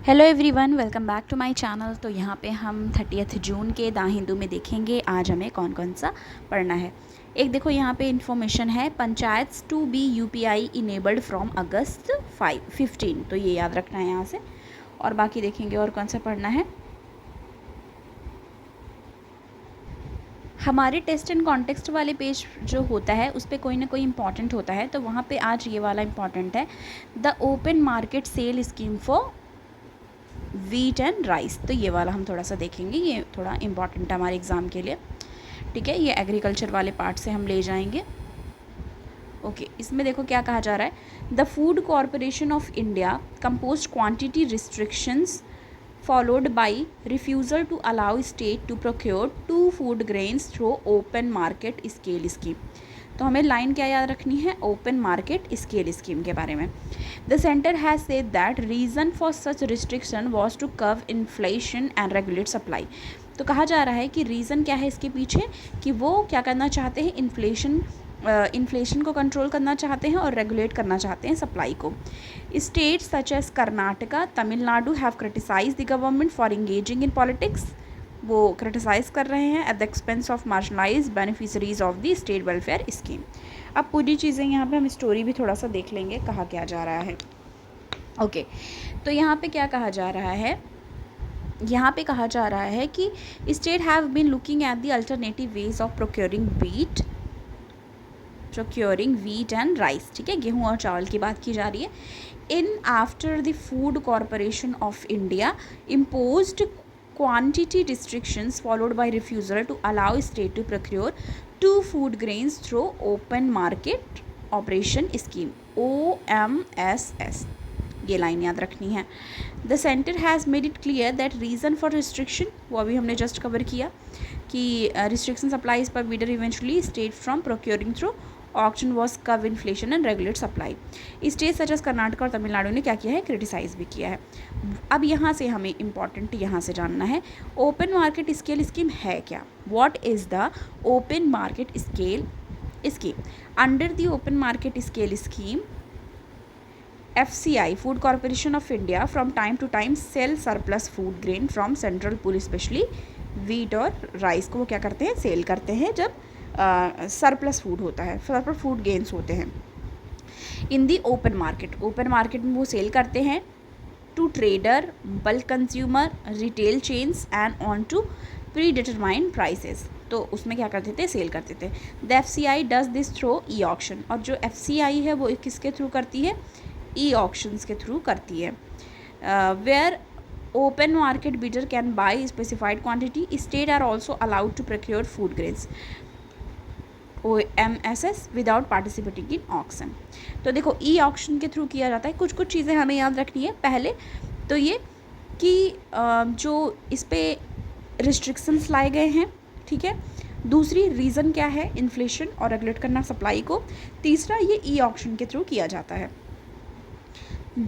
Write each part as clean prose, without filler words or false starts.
Hello everyone, welcome back to my channel. तो यहाँ पे हम 30 जून के द हिंदू में देखेंगे आज हमें कौन कौन सा पढ़ना है। एक देखो यहाँ पे इन्फॉर्मेशन है, panchayat to be UPI enabled from August 15, तो ये याद रखना है यहाँ से। और बाकी देखेंगे और कौन सा पढ़ना है। हमारे टेस्ट एंड कॉन्टेक्स्ट वाले पेज जो होता है उस पर कोई ना कोई इंपॉर्टेंट होता है, तो वहाँ पे आज ये वाला इंपॉर्टेंट है, the open market sale scheme for wheat and rice. तो ये वाला हम थोड़ा सा देखेंगे, ये थोड़ा इंपॉर्टेंट है हमारे एग्ज़ाम के लिए। ठीक है, ये एग्रीकल्चर वाले पार्ट से हम ले जाएंगे। ओके, इसमें देखो क्या कहा जा रहा है, the food corporation of India compose quantity restrictions followed by refusal to allow state to procure 2 food grains through open market scale scheme। तो हमें लाइन क्या याद रखनी है, ओपन मार्केट स्केल स्कीम के बारे में। The centre has said that reason for such restriction was to curb inflation and regulate supply. तो कहा जा रहा है कि रीज़न क्या है इसके पीछे, कि वो क्या करना चाहते हैं, इन्फ्लेशन को कंट्रोल करना चाहते हैं और रेगुलेट करना चाहते हैं सप्लाई को। States such as Karnataka, Tamil Nadu have criticise the government for engaging in politics. वो क्रिटिसाइज़ कर रहे हैं at the expense of marginalise beneficiaries of the state welfare scheme. अब पूरी चीज़ें यहाँ पे हम स्टोरी भी थोड़ा सा देख लेंगे, कहा क्या जा रहा है। ओके, तो यहाँ पे क्या कहा जा रहा है, यहाँ पे कहा जा रहा है कि state have been looking at the alternative ways of procuring wheat and rice. ठीक है, गेहूँ और चावल की बात की जा रही है। In after the food corporation of India imposed quantity restrictions followed by refusal to allow state to procure 2 food grains through open market operation scheme OMSS। ये लाइन याद रखनी है। The centre has made it clear that reason for restriction, वो अभी हमने just cover किया कि restriction applies पर bidder eventually state from procuring through auction was कव inflation and regulate supply. State such as Karnataka और तमिलनाडु ने क्या किया है, क्रिटिसाइज़ भी किया है। अब यहाँ से हमें इम्पॉर्टेंट यहाँ से जानना है, ओपन मार्केट स्केल स्कीम है क्या। What is the open market scale scheme? Under the open market scale scheme FCI, Food Corporation of India, from time to time sell surplus food grain from central pool, specially wheat और rice को वो क्या करते हैं, cell करते हैं जब surplus food होता है, सरप्लस फूड गेन्स होते हैं। इन दी ओपन मार्केट में वो सेल करते हैं to trader, bulk consumer, retail chains and on to predetermined prices. तो उसमें क्या करते थे, सेल करते थे। The FCI does this through e auction, और जो FCI है वो किसके थ्रू करती है, ई ऑक्शंस के थ्रू करती है। Where open market bidder can buy specified quantity, state are also allowed to procure food grains OMSS without participating in auction. तो देखो ई ऑक्शन के थ्रू किया जाता है। कुछ कुछ चीज़ें हमें याद रखनी है। पहले तो ये कि जो इस पर रिस्ट्रिक्शंस लाए गए हैं, ठीक है। दूसरी रीज़न क्या है, इन्फ्लेशन और रेगुलेट करना सप्लाई को। तीसरा ये ई ऑक्शन के थ्रू किया जाता है।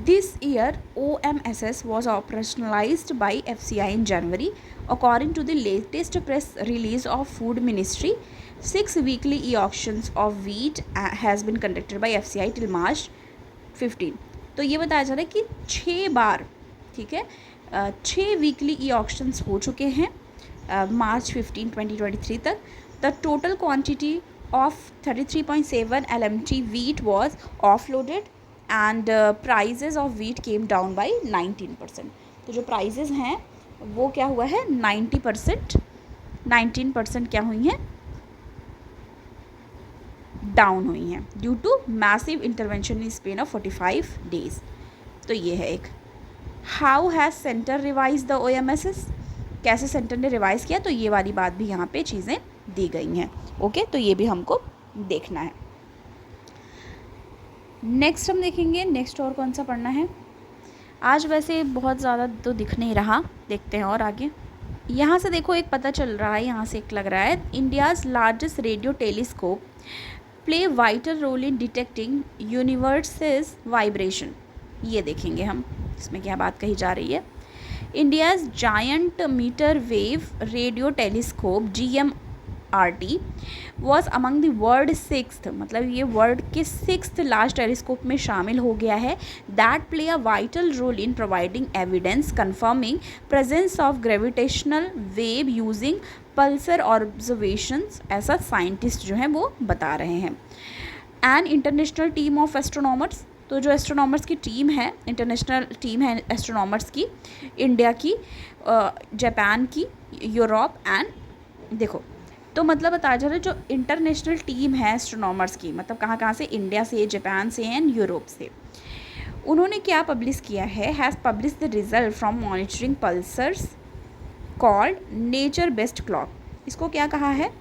This year, OMSS was operationalized by FCI in January. According to the latest press release of Food Ministry, 6 weekly e-auctions of wheat has been conducted by FCI till March 15। तो ये बताया जा रहा है कि 6 बार, ठीक है, 6 वीकली e-auctions हो चुके हैं मार्च 15, 2023 तक। The total quantity of 33.7 LMT wheat was offloaded and prices of wheat came down by 19%। तो जो प्राइजेज़ हैं वो क्या हुआ है, 19% क्या हुई हैं, डाउन हुई हैं due to massive intervention in span of 45 days. तो ये है एक। How has centre revise the OMSS, कैसे सेंटर ने रिवाइज़ किया, तो ये वाली बात भी यहाँ पे चीज़ें दी गई हैं। ओके, तो ये भी हमको देखना है। नेक्स्ट हम देखेंगे, नेक्स्ट और कौन सा पढ़ना है। आज वैसे बहुत ज़्यादा तो दिख नहीं रहा, देखते हैं और आगे। यहाँ से देखो एक पता चल रहा है, यहाँ से एक लग रहा है, India's largest radio telescope play vital role in detecting universe's vibration. ये देखेंगे हम, इसमें क्या बात कही जा रही है। India's giant metre wave radio telescope RT was among the world 6th, मतलब ये वर्ल्ड के 6th लार्ज टेलीस्कोप में शामिल हो गया है, that play a vital role in providing evidence confirming presence of gravitational wave using pulsar observations, ऐसा scientist जो हैं वो बता रहे हैं। An international team of astronomers, तो जो एस्ट्रोनॉमर्स की टीम है, इंटरनेशनल टीम है एस्ट्रोनॉमर्स की, इंडिया की, जापान की, यूरोप एंड, देखो तो मतलब बताया जा रहा है जो इंटरनेशनल टीम है एस्ट्रोनॉमर्स की, मतलब कहाँ कहाँ से, इंडिया से, जापान से एंड यूरोप से, उन्होंने क्या पब्लिश किया है, has publish the result from monitoring pulsars called nature best clock. इसको क्या कहा है,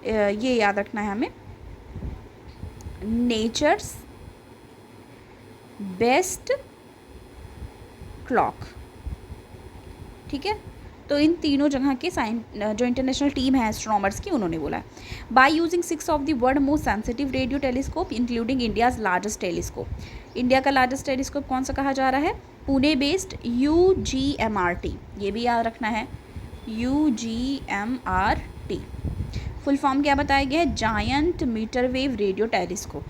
ये याद रखना है हमें, नेचर्स बेस्ट क्लॉक, ठीक है। तो इन तीनों जगह के जो इंटरनेशनल टीम है एस्ट्रोनॉमर्स की, उन्होंने बोला है by using 6 of the world most sensitive radio telescope including India's largest telescope. India का लार्जेस्ट टेलीस्कोप कौन सा कहा जा रहा है, पुणे बेस्ड UGMRT, ये भी याद रखना है, UGMRT। फुल फॉर्म क्या बताया गया है, giant metre wave radio telescope.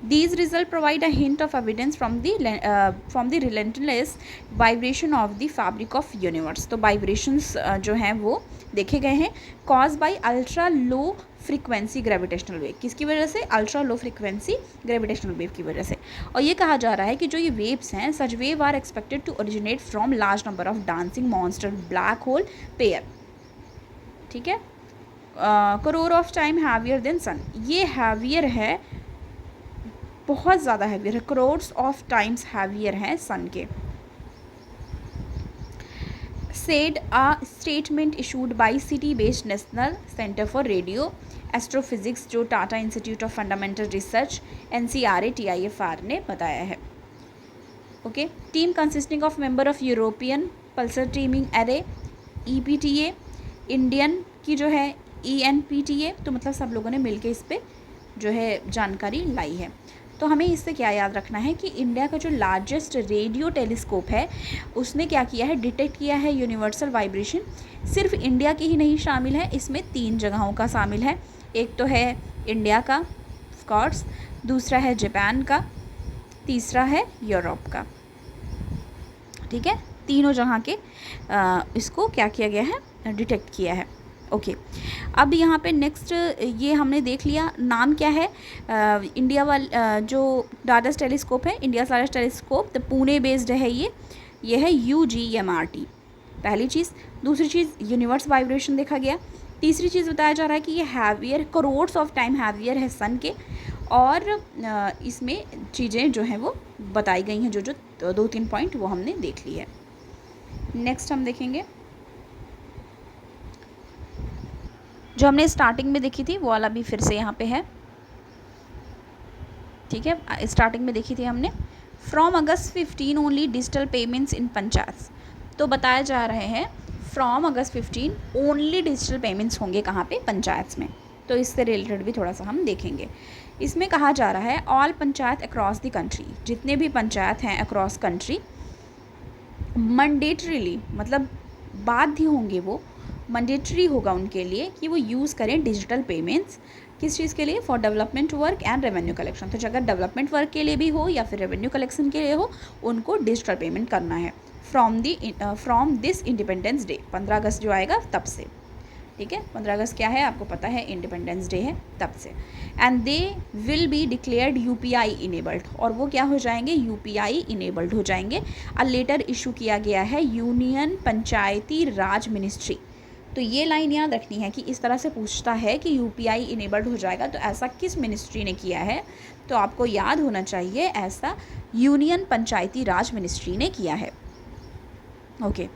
These results provide a hint of evidence from the relentless vibration of the fabric of universe। तो vibrations जो हैं वो देखे गए हैं caused by ultra low frequency gravitational wave, किसकी वजह से, ultra low frequency gravitational wave की वजह से। और ये कहा जा रहा है कि जो ये waves हैं, such wave are expected to originate from large number of dancing monster black hole pair, ठीक है, crore of time heavier than sun, ये heavier है, बहुत ज़्यादा हैवियर है, करोड्स ऑफ टाइम्स हैवियर हैं सन के। Said a statement issued by city based national centre for radio astrophysics, जो Tata institute of fundamental research NCRA TIFR ने बताया है। Okay, team consisting of member of European pulsar timing array EPTA, Indian की जो है ENPTA, तो मतलब सब लोगों ने मिलकर इस पर जो है जानकारी लाई है। तो हमें इससे क्या याद रखना है कि इंडिया का जो लार्जेस्ट रेडियो टेलीस्कोप है उसने क्या किया है, डिटेक्ट किया है यूनिवर्सल वाइब्रेशन। सिर्फ इंडिया की ही नहीं शामिल है, इसमें 3 जगहों का शामिल है, एक तो है इंडिया का ऑफ कोर्स, दूसरा है जापान का, तीसरा है यूरोप का, ठीक है। तीनों जगह के इसको क्या किया गया है, डिटेक्ट किया है। ओके, अब यहाँ पे नेक्स्ट ये हमने देख लिया, नाम क्या है, इंडिया वाला जो लार्जेस्ट टेलीस्कोप है, इंडिया लार्जेस्ट टेलीस्कोप, तो पुणे बेस्ड है ये है UGMRT, पहली चीज़। दूसरी चीज़ यूनिवर्स वाइब्रेशन देखा गया। तीसरी चीज़ बताया जा रहा है कि ये heavier, crores of time heavier है सन के, और इसमें चीज़ें जो हैं वो बताई गई हैं, जो 2-3 पॉइंट वो हमने देख ली है। नेक्स्ट हम देखेंगे जो हमने स्टार्टिंग में देखी थी वो वाला भी फिर से यहाँ पे है, ठीक है। स्टार्टिंग में देखी थी हमने, from August 15 only digital payments in panchayat, तो बताया जा रहे हैं from August 15 only digital payments होंगे कहाँ पे, पंचायत में। तो इससे रिलेटेड भी थोड़ा सा हम देखेंगे। इसमें कहा जा रहा है all panchayat across the country, जितने भी पंचायत हैं अक्रॉस कंट्री, मैंडेटरीली मतलब बाध्य होंगे, वो मैंडेटरी होगा उनके लिए कि वो यूज़ करें डिजिटल पेमेंट्स, किस चीज़ के लिए, for development work and revenue collection. तो अगर डेवलपमेंट वर्क के लिए भी हो या फिर रेवेन्यू कलेक्शन के लिए हो, उनको डिजिटल पेमेंट करना है फ्रॉम दिस इंडिपेंडेंस डे, 15 अगस्त जो आएगा तब से, ठीक है। 15 अगस्त क्या है आपको पता है, इंडिपेंडेंस डे है, तब से। And they will be declared UPI enabled, और वो क्या हो जाएंगे, UPI इनेबल्ड हो जाएंगे। और लेटर इशू किया गया है यूनियन पंचायती राज मिनिस्ट्री। तो ये लाइन याद रखनी है कि इस तरह से पूछता है कि UPI इनेबल्ड हो जाएगा, तो ऐसा किस मिनिस्ट्री ने किया है, तो आपको याद होना चाहिए ऐसा यूनियन पंचायती राज मिनिस्ट्री ने किया है। ओके,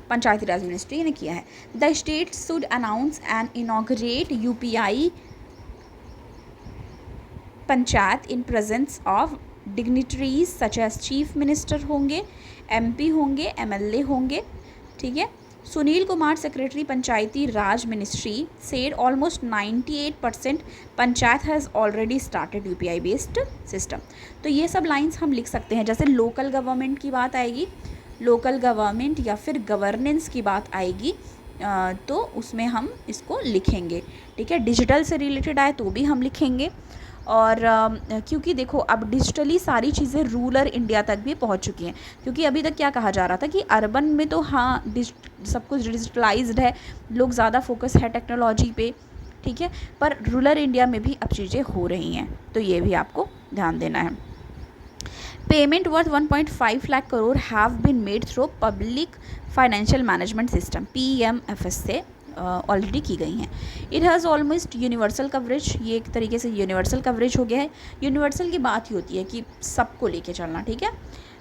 पंचायती राज मिनिस्ट्री ने किया है। The state should announce and inaugurate UPI panchayat in presence of dignitaries such as chief minister होंगे, MP होंगे, MLA होंगे, ठीक है। Sunil Kumar secretary Panchayati Raj ministry said almost 98% panchayat has already started UPI based system. तो ये सब लाइंस हम लिख सकते हैं। जैसे लोकल गवर्नमेंट की बात आएगी, लोकल गवर्नमेंट या फिर गवर्नेंस की बात आएगी तो उसमें हम इसको लिखेंगे, ठीक है। डिजिटल से रिलेटेड आए तो भी हम लिखेंगे। और क्योंकि देखो अब डिजिटली सारी चीज़ें रूरल इंडिया तक भी पहुंच चुकी हैं, क्योंकि अभी तक क्या कहा जा रहा था कि अर्बन में तो हाँ सब कुछ डिजिटलाइज्ड है, लोग ज़्यादा फोकस है टेक्नोलॉजी पे, ठीक है, पर रूरल इंडिया में भी अब चीज़ें हो रही हैं, तो ये भी आपको ध्यान देना है। Payment worth 1.5 lakh crore have been made through public financial management system PMFS से ऑलरेडी की गई हैं। It has almost universal coverage, ये एक तरीके से यूनिवर्सल कवरेज हो गया है। यूनिवर्सल की बात ही होती है कि सबको लेके चलना, ठीक है।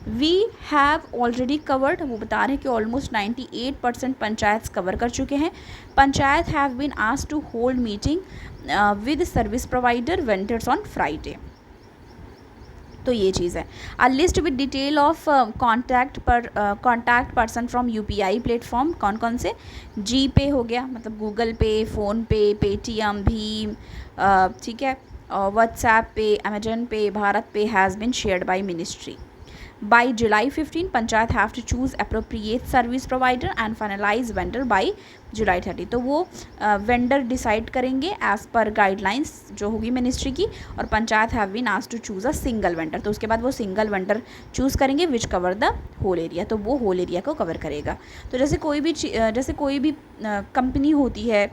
वी हैव ऑलरेडी कवर्ड, वो बता रहे हैं कि ऑलमोस्ट 98% पंचायत कवर कर चुके हैं। Panchayat have been asked to hold meeting with service provider vendors on Friday, तो ये चीज़ है। A list with detail of contact person from UPI platform, कौन कौन से, जी पे हो गया, मतलब गूगल पे, फ़ोन पे, पेटीएम, भीम, ठीक है, व्हाट्सएप पे, Amazon pay, Bharat pay has been shared by ministry. By July 15, panchayat have to choose appropriate service provider and finalise vendor by July 30। तो वो वेंडर डिसाइड करेंगे एज पर गाइडलाइंस जो होगी मिनिस्ट्री की, और panchayat have been asked to choose a single vendor, तो उसके बाद वो सिंगल वेंडर चूज़ करेंगे which cover the whole area, तो वो होल एरिया को कवर करेगा। तो जैसे कोई भी कंपनी होती है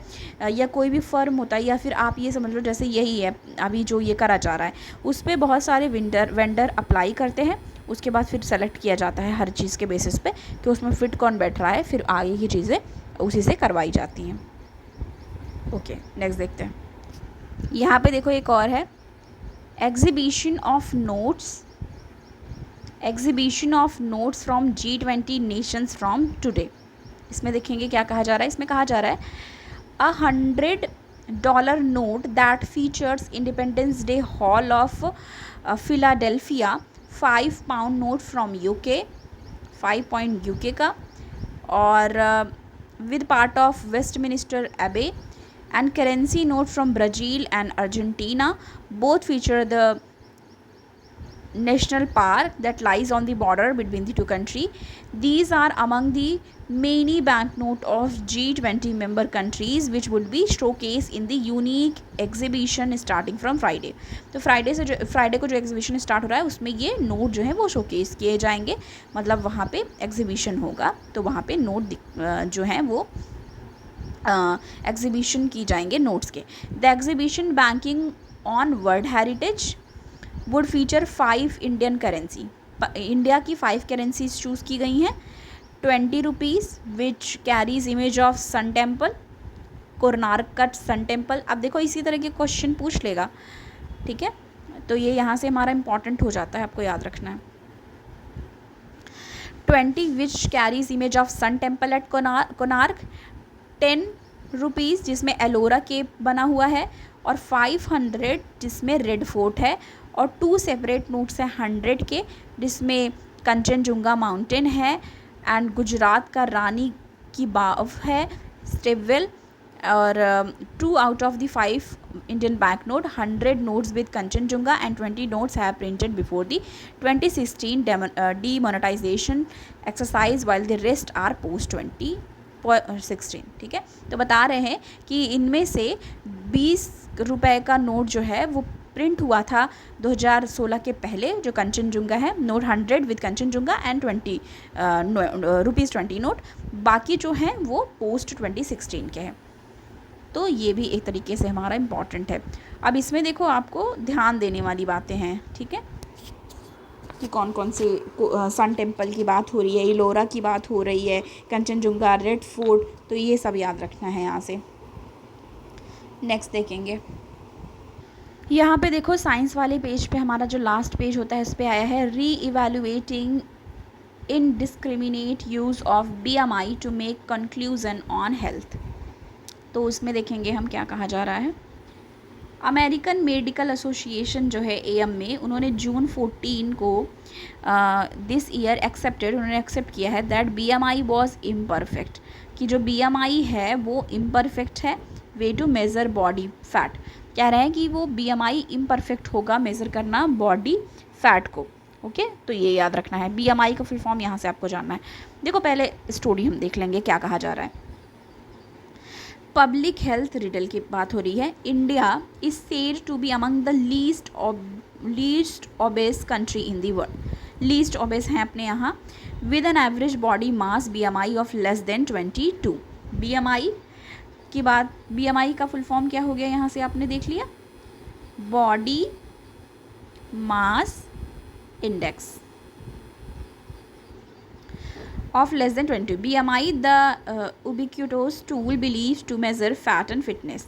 या कोई भी फर्म होता है, या फिर आप ये समझ लो जैसे यही है अभी जो ये करा जा रहा है, उस पर बहुत सारे वेंडर अप्लाई करते हैं, उसके बाद फिर सेलेक्ट किया जाता है हर चीज़ के बेसिस पे कि उसमें फ़िट कौन बैठ रहा है, फिर आगे की चीज़ें उसी से करवाई जाती हैं। ओके, नेक्स्ट देखते हैं। यहाँ पे देखो एक और है, exhibition of notes from G20 Nations from today. इसमें देखेंगे क्या कहा जा रहा है। इसमें कहा जा रहा है $100 note that features independence day hall of Philadelphia, 5 pound note from UK, 5 point UK का, और विद पार्ट ऑफ वेस्टमिनिस्टर एबे, and currency note from Brazil and Argentina, both feature the national park that lies on the border between the two countries. These are among the many banknote of G20 member countries which would be showcased in the unique exhibition starting from Friday. तो Friday को जो exhibition start हो रहा है उसमें ये note जो है वो शोकेस किए जाएंगे, मतलब वहाँ पे एग्जीबिशन होगा, तो वहाँ पे नोट जो हैं वो एग्जीबिशन की जाएंगे नोट्स के। The exhibition banking on world heritage would feature 5 Indian currency, India की 5 करेंसीज चूज़ की गई हैं। 20 rupees which carries image of sun temple, Konark का सन टेम्पल। अब देखो इसी तरह के क्वेश्चन पूछ लेगा, ठीक है, तो ये यहाँ से हमारा इंपॉर्टेंट हो जाता है, आपको याद रखना है। 20 which carries image of sun temple at Konark, 10 rupees जिसमें एलोरा केप बना हुआ है, और 500 जिसमें रेड फोर्ट है, और 2 सेपरेट नोट्स हैं 100 के जिसमें कंचनजुंगा माउंटेन है, एंड गुजरात का रानी की बाव है, स्टेपवेल, और 2 out of the 5 Indian bank note, 100 notes with Kanchenjunga and 20 notes have printed before the 2016 demonetisation exercise while the rest are post 2016, ठीक है। तो बता रहे हैं कि इनमें से 20 रुपए का नोट जो है वो प्रिंट हुआ था 2016 के पहले, जो कंचनजुंगा है, note 100 with Kanchenjunga and 20 rupees 20 note, बाकी जो हैं वो पोस्ट 2016 के हैं। तो ये भी एक तरीके से हमारा इम्पॉर्टेंट है। अब इसमें देखो आपको ध्यान देने वाली बातें हैं, ठीक है, कि कौन कौन से सन टेम्पल की बात हो रही है, एलोरा की बात हो रही है, कंचनजुंगा, रेड फोर्ट, तो ये सब याद रखना है यहाँ से। नेक्स्ट देखेंगे, यहाँ पे देखो साइंस वाले पेज पे हमारा जो लास्ट पेज होता है इस पे आया है, re evaluating indiscriminate use of BMI to make conclusion on health. तो उसमें देखेंगे हम क्या कहा जा रहा है। अमेरिकन मेडिकल एसोसिएशन जो है AM में, उन्होंने जून 14 को दिस ईयर उन्होंने एक्सेप्ट किया है दैट BMI वॉज इम्परफेक्ट, कि जो BMI है वो इम्परफेक्ट है way to measure body fat. कह रहे हैं कि वो BMI इम्परफेक्ट होगा मेज़र करना बॉडी फैट को, ओके, तो ये याद रखना है। BMI का फुल फॉर्म यहाँ से आपको जानना है। देखो पहले स्टोरी हम देख लेंगे क्या कहा जा रहा है। पब्लिक हेल्थ रिडल की बात हो रही है. India is said to be among the least obese country in the world. Least obese हैं अपने यहाँ. With an average body mass BMI of less than 22. BMI की बात, BMI का फुल फॉर्म क्या हो गया यहाँ से आपने देख लिया, body mass index of less than 20. BMI, the ubiquitous tool believed to measure fat and fitness.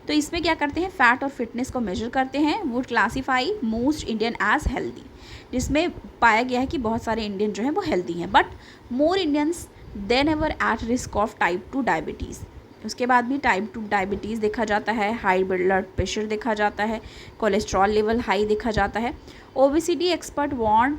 तो इसमें क्या करते हैं, फैट और फिटनेस को मेजर करते हैं. Would classify most Indian as healthy, जिसमें पाया गया है कि बहुत सारे इंडियन जो हैं वो हेल्दी हैं. But more Indians then ever at risk of type 2 diabetes. उसके बाद भी टाइप 2 डायबिटीज़ देखा जाता है, हाई ब्लड प्रेशर देखा जाता है, कोलेस्ट्रॉल लेवल हाई देखा जाता है. Obesity expert warn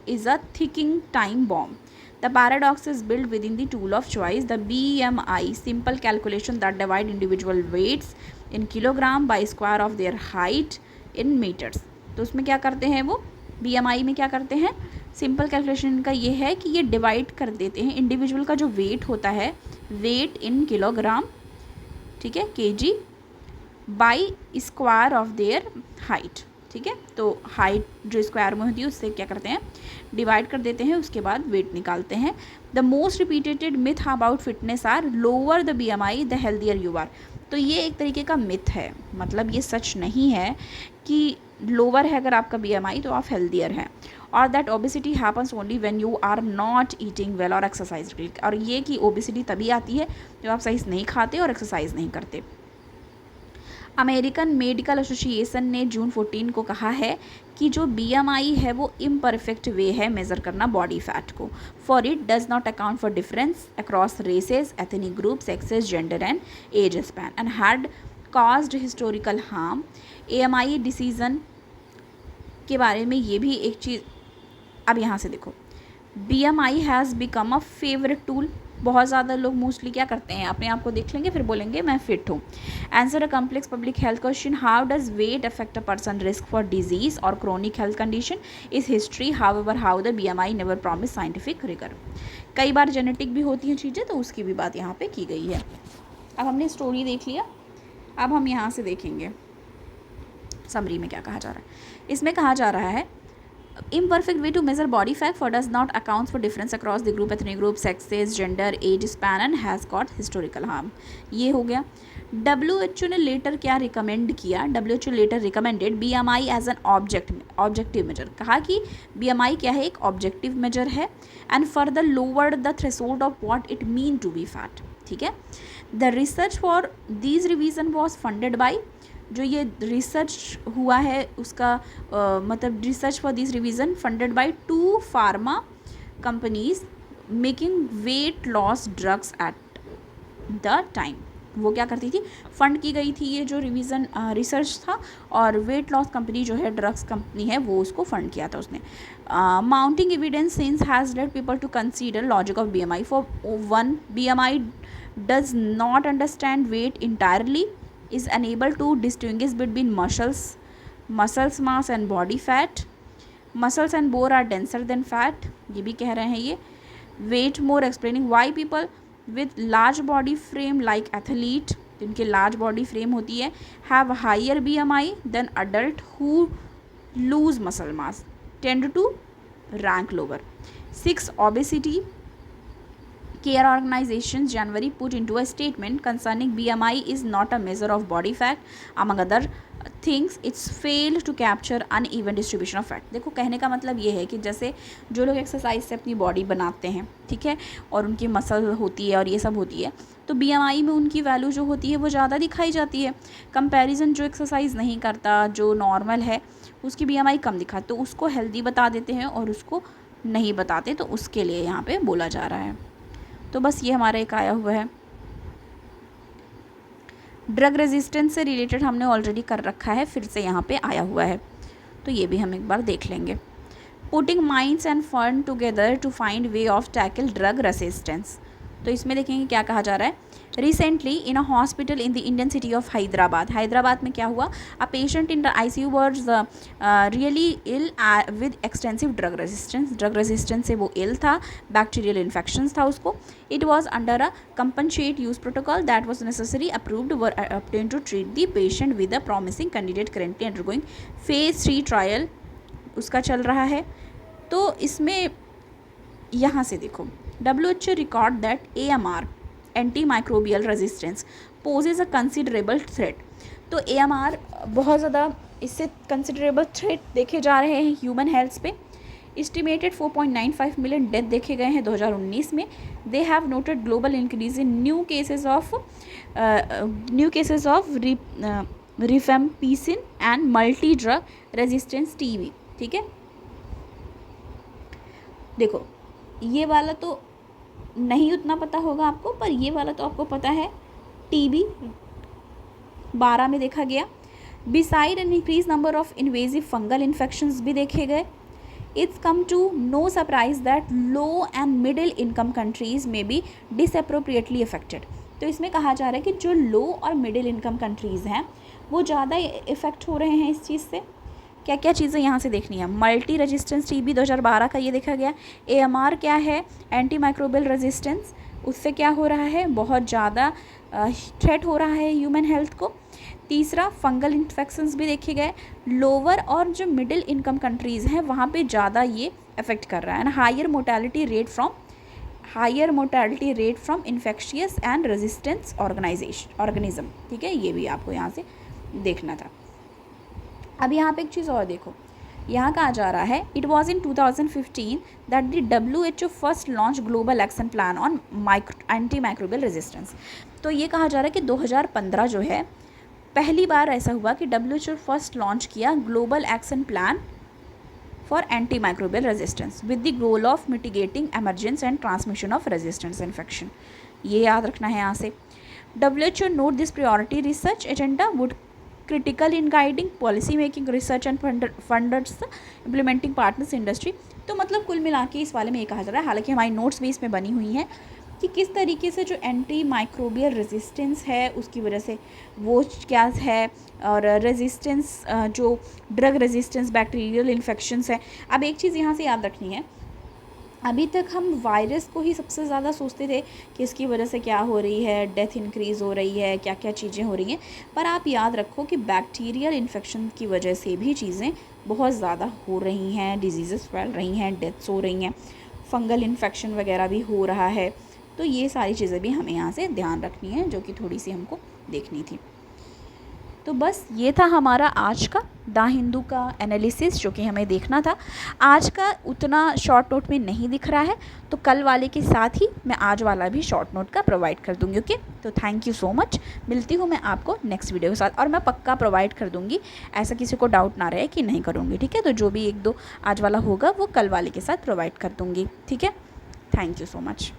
is a ticking time bomb. The paradox is built within the tool of choice, the BMI, simple calculation that divide individual weights in kilogram by square of their height in meters. तो उसमें क्या करते हैं वो, BMI में क्या करते हैं, सिंपल कैलकुलेशन का ये है कि ये डिवाइड कर देते हैं इंडिविजुअल का जो वेट होता है, वेट इन किलोग्राम, ठीक है, kg, by square of their height. ठीक है, तो हाइट जो स्क्वायर में होती है उससे क्या करते हैं, डिवाइड कर देते हैं, उसके बाद वेट निकालते हैं. The most repeated myth about fitness are lower the BMI the healthier you are. तो ये एक तरीके का मिथ है, मतलब ये सच नहीं है कि लोअर है अगर आपका BMI तो आप हेल्दियर हैं. और that obesity happens only when you are not eating well और एक्सरसाइज. और ये कि ओबेसिटी तभी आती है जब आप सही से नहीं खाते और एक्सरसाइज नहीं करते. अमेरिकन मेडिकल एसोसिएशन ने जून 14 को कहा है कि जो BMI है वो इम्परफेक्ट वे है मेज़र करना बॉडी फैट को. For it does not account for difference across races, ethnic group, sexes, gender and age span and had caused historical harm. AMI decision के बारे में ये भी एक चीज़, अब यहाँ से देखो, BMI has become a favourite tool. बहुत ज़्यादा लोग मोस्टली क्या करते हैं, अपने आप को देख लेंगे फिर बोलेंगे मैं फिट हूँ. Answer a complex public health question, how does weight affect a person risk for disease और chronic health condition. Is history however how the BMI never promise scientific rigour. कई बार जेनेटिक भी होती हैं चीज़ें, तो उसकी भी बात यहाँ पे की गई है. अब हमने स्टोरी देख लिया, अब हम यहाँ से देखेंगे समरी में क्या कहा जा रहा है. इसमें कहा जा रहा है imperfect way to measure body fat for does not account for difference across the group, ethnic group, sexes, gender, age span and has got historical harm. ये हो गया. WHO ने लेटर क्या रिकमेंड किया, WHO later recommended BMI as an objective measure. कहा कि BMI क्या है, एक ऑब्जेक्टिव मेजर है. And further lowered the threshold of what it mean to be fat. ठीक है, the research for these revision was funded by, जो ये रिसर्च हुआ है उसका मतलब research for this revision funded by 2 pharma companies making weight loss drugs at the time. वो क्या करती थी, फंड की गई थी ये जो रिवीजन रिसर्च था, और वेट लॉस कंपनी जो है, ड्रग्स कंपनी है, वो उसको फंड किया था उसने. Mounting evidence since has led people to consider logic of BMI. For one, BMI does not understand weight entirely, is unable to distinguish between muscles mass and body fat. Muscles and bone are denser than fat. ये भी कह रहे हैं ये. Weight more explaining why people with large body frame like athlete, जिनके large body frame होती है, have higher BMI than adult who lose muscle mass, tend to rank lower. 6. Obesity Care Organization January put into a statement concerning BMI is not a measure of body fat. Among other things, it's failed to capture uneven distribution of fat. देखो, कहने का मतलब ये है कि जैसे जो लोग एक्सरसाइज से अपनी बॉडी बनाते हैं, ठीक है, और उनकी मसल होती है और ये सब होती है, तो BMI में उनकी वैल्यू जो होती है वो ज़्यादा दिखाई जाती है. कंपैरिजन जो एक्सरसाइज नहीं करता, जो नॉर्मल है, उसकी BMI कम दिखा, तो उसको हेल्दी बता देते हैं और उसको नहीं बताते. तो उसके लिए यहाँ पे बोला जा रहा है. तो बस ये हमारा एक आया हुआ है. ड्रग रेजिस्टेंस से रिलेटेड हमने ऑलरेडी कर रखा है, फिर से यहाँ पे आया हुआ है, तो ये भी हम एक बार देख लेंगे. Putting minds and fund together to find way of tackle drug resistance. तो इसमें देखेंगे क्या कहा जा रहा है, recently in a hospital in the Indian city of Hyderabad, Hyderabad में क्या हुआ, a patient in the ICU was really ill with extensive drug resistance से वो इल था, बैक्टीरियल इन्फेक्शंस था उसको, it was under a compassionate use protocol that was necessary approved were obtained to treat the patient with a promising candidate currently undergoing phase 3 trial उसका चल रहा है। तो इसमें यहाँ से देखो, WHO record that AMR anti microbial resistance possess a considerable threat. तो AMR बहुत ज़्यादा इससे कंसिडरेबल थ्रेट देखे जा रहे हैं ह्यूमन हेल्थ पे। एस्टिमेटेड 4.95 मिलियन डेथ देखे गए हैं 2019 में। They have noted global increase in new cases of rifampicin and multi drug resistance TB। ठीक है, देखो ये वाला तो नहीं उतना पता होगा आपको, पर ये वाला तो आपको पता है, TB 12 में देखा गया। Beside an increase number of invasive fungal infections भी देखे गए। It's come to no surprise that low and middle income countries में बी डिसअप्रोप्रिएटली अफेक्टेड। तो इसमें कहा जा रहा है कि जो लो और मिडिल इनकम कंट्रीज़ हैं वो ज़्यादा इफ़ेक्ट हो रहे हैं इस चीज़ से। क्या क्या चीज़ें यहाँ से देखनी है, मल्टी रेजिस्टेंस TB 2012 का ये देखा गया। AMR क्या है, एंटी माइक्रोबियल रेजिस्टेंस, उससे क्या हो रहा है, बहुत ज़्यादा थ्रेट हो रहा है ह्यूमन हेल्थ को। तीसरा, फंगल इन्फेक्शंस भी देखे गए। लोअर और जो मिडिल इनकम कंट्रीज़ हैं वहाँ पे ज़्यादा ये अफेक्ट कर रहा है। And higher mortality rate from infectious and resistance organism. ठीक है, ये भी आपको यहाँ से देखना था। अब यहाँ पे एक चीज़ और देखो, यहाँ कहा जा रहा है, it was in 2015 that the WHO first launch global action plan on anti microbial resistance. तो ये कहा जा रहा है कि 2015 जो है पहली बार ऐसा हुआ कि WHO फर्स्ट लॉन्च किया global action plan for anti microbial resistance with the goal of mitigating emergence and transmission of resistance infection. ये याद रखना है यहाँ से। WHO note this priority research agenda would critical in guiding policy making research and funders implementing partners industry. तो मतलब कुल मिला के इस वाले में ये कहा जा रहा है, हालांकि हमारी नोट्स भी इसमें बनी हुई हैं कि किस तरीके से जो एंटी माइक्रोबियल रेजिस्टेंस है उसकी वजह से वो क्या है, और रेजिस्टेंस जो ड्रग रेजिस्टेंस बैक्टीरियल इन्फेक्शंस है। अब एक चीज़ यहाँ से याद रखनी है, अभी तक हम वायरस को ही सबसे ज़्यादा सोचते थे कि इसकी वजह से क्या हो रही है, डेथ इंक्रीज़ हो रही है, क्या क्या चीज़ें हो रही हैं, पर आप याद रखो कि बैक्टीरियल इन्फेक्शन की वजह से भी चीज़ें बहुत ज़्यादा हो रही हैं, डिजीज़ेस फैल रही हैं, डेथ्स हो रही हैं, फंगल इन्फेक्शन वगैरह भी हो रहा है। तो ये सारी चीज़ें भी हमें यहाँ से ध्यान रखनी है, जो कि थोड़ी सी हमको देखनी थी। तो बस ये था हमारा आज का द हिंदू का एनालिसिस, जो कि हमें देखना था। आज का उतना शॉर्ट नोट में नहीं दिख रहा है, तो कल वाले के साथ ही मैं आज वाला भी शॉर्ट नोट का प्रोवाइड कर दूँगी। ओके, तो थैंक यू सो मच। मिलती हूँ मैं आपको नेक्स्ट वीडियो के साथ, और मैं पक्का प्रोवाइड कर दूँगी, ऐसा किसी को डाउट ना रहे कि नहीं करूँगी। ठीक है, तो जो भी 1-2 आज वाला होगा वो कल वाले के साथ प्रोवाइड कर दूँगी। ठीक है, थैंक यू सो मच।